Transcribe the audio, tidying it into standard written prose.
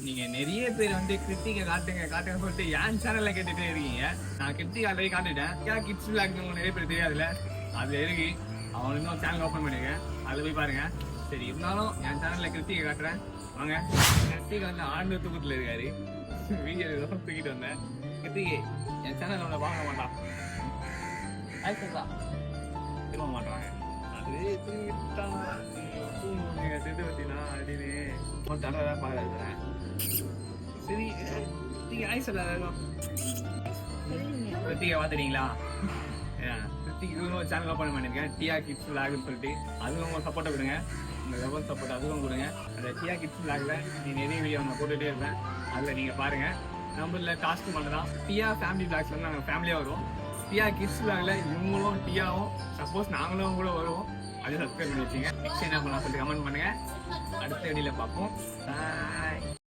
நீங்க நிறைய பேர் வந்து கிருத்திகை காட்டுங்க காட்டுங்க சொல்லிட்டு என் சேனல்ல கேட்டுட்டே இருக்கீங்க. நான் கிருத்திகை ஆல்ரெடி காட்டுட்டேன். கிட்ஸ் விளாக் நிறைய பேர் தெரியாதுல்ல, அதுல இருக்கு. அவன் இன்னும் சேனல் ஓப்பன் பண்ணிருக்கேன், அதுல போய் பாருங்க. சரி, இருந்தாலும் என் சேனல்ல கிருத்திகை காட்டுறேன் வாங்க. கிருத்திகை வந்து ஆழ்ந்த தூக்கத்துல இருக்காரு. வீடியோ தூக்கிட்டு வந்தேன். கிருத்திகை என் சேனல் அவனை வாங்க மாட்டான், திரும்ப மாட்டாங்க. அது தூங்கிட்டான் செத்து வச்சுனா அப்படின்னு தடவை பாக்குறேன். சரி, நீங்க ஆய் சொல்லாத கிருத்திகை பாத்துறீங்களா? கிருத்திகை சேனல் ஓப்பன் பண்ணிருக்கேன், டியா கிட்ஸ் விளாக்னு சொல்லிட்டு. அதுவும் உங்க சப்போர்ட்டை கொடுங்க, உங்க லெவல் சப்போர்ட் அதுவும் கொடுங்க. அந்த டியா கிட்ஸ் விளாக்ல நீ நிறைய வீடியோ நான் போட்டுட்டே இருப்பேன், அதுல நீங்க பாருங்க. நம்மள டாஸ்க் மட்டும்தான். டியா ஃபேமிலி விளாக்ஸ் வந்து நாங்கள் ஃபேமிலியா வருவோம். டியா கிட்ஸ் விளாக்ல இவங்களும் டியாவும் சப்போஸ் நாங்களும் கூட வருவோம். அதை சப்ஸ்கிரைப் பண்ணி வச்சுங்க. நெக்ஸ்ட் என்ன பண்ணலாம் சொல்லி கமெண்ட் பண்ணுங்க. அடுத்த வீடியோல பார்ப்போம். பாய்.